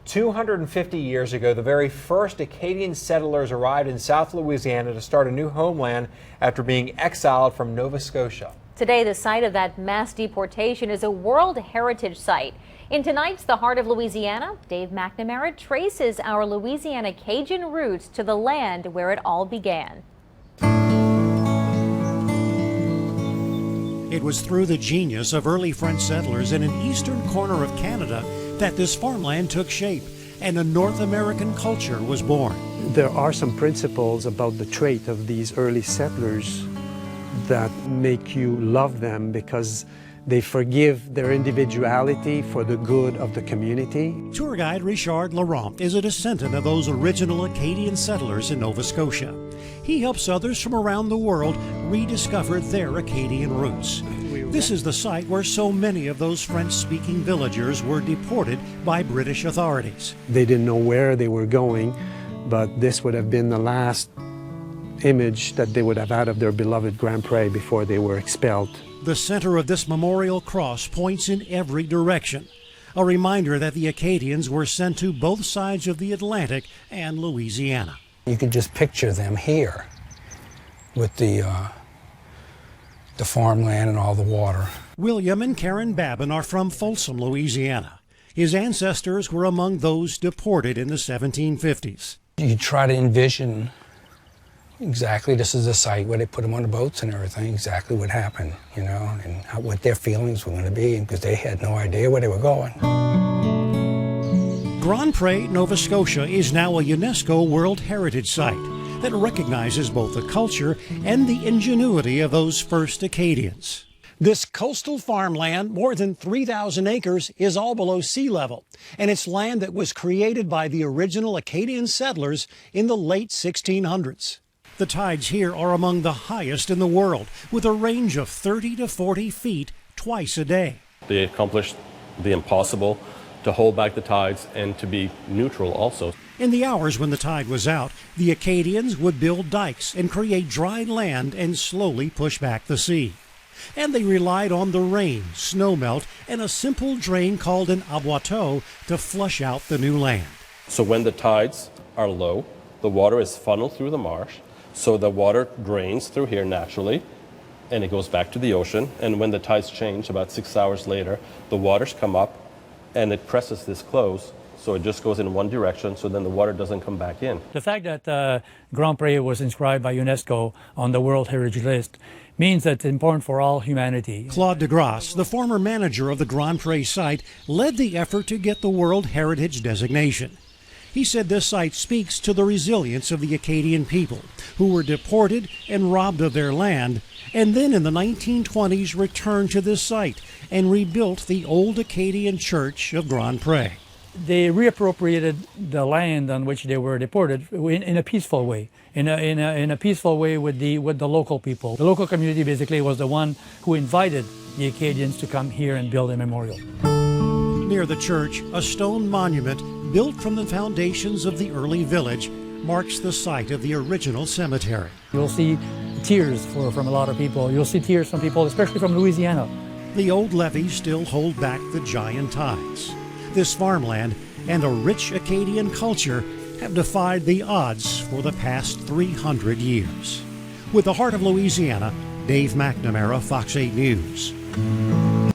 250 years ago, the very first Acadian settlers arrived in South Louisiana to start a new homeland after being exiled from Nova Scotia. Today, the site of that mass deportation is a World Heritage Site. In tonight's The Heart of Louisiana, Dave McNamara traces our Louisiana Cajun roots to the land where it all began. It was through the genius of early French settlers in an eastern corner of Canada that this farmland took shape and a North American culture was born. There are some principles about the trait of these early settlers that make you love them because they forgive their individuality for the good of the community. Tour guide Richard Laurent is a descendant of those original Acadian settlers in Nova Scotia. He helps others from around the world rediscover their Acadian roots. This is the site where so many of those French-speaking villagers were deported by British authorities. They didn't know where they were going, but this would have been the last image that they would have had of their beloved Grand Pré before they were expelled. The center of this memorial cross points in every direction, a reminder that the Acadians were sent to both sides of the Atlantic and Louisiana. You can just picture them here with the farmland and all the water. William and Karen Babin are from Folsom, Louisiana. His ancestors were among those deported in the 1750s. You try to envision exactly, this is the site where they put them on the boats and everything, exactly what happened, you know, and what their feelings were going to be, because they had no idea where they were going. Grand Pré, Nova Scotia is now a UNESCO World Heritage Site that recognizes both the culture and the ingenuity of those first Acadians. This coastal farmland, more than 3,000 acres, is all below sea level, and it's land that was created by the original Acadian settlers in the late 1600s. The tides here are among the highest in the world, with a range of 30 to 40 feet twice a day. They accomplished the impossible, to hold back the tides and to be neutral also. In the hours when the tide was out, the Acadians would build dikes and create dry land and slowly push back the sea. And they relied on the rain, snowmelt, and a simple drain called an aboiteau to flush out the new land. So when the tides are low, the water is funneled through the marsh, so the water drains through here naturally, and it goes back to the ocean. And when the tides change, about 6 hours later, the waters come up, and it presses this close, so it just goes in one direction, so then the water doesn't come back in. The fact that Grand Pré was inscribed by UNESCO on the World Heritage List means that it's important for all humanity. Claude DeGrasse, the former manager of the Grand Pré site, led the effort to get the World Heritage designation. He said this site speaks to the resilience of the Acadian people, who were deported and robbed of their land, and then in the 1920s returned to this site and rebuilt the old Acadian church of Grand Pré. They reappropriated the land on which they were deported in a peaceful way, in a peaceful way with the local people. The local community basically was the one who invited the Acadians to come here and build a memorial. Near the church, a stone monument built from the foundations of the early village marks the site of the original cemetery. You'll see tears from a lot of people. You'll see tears from people, especially from Louisiana. The old levees still hold back the giant tides. This farmland and a rich Acadian culture have defied the odds for the past 300 years. With the Heart of Louisiana, Dave McNamara, Fox 8 News.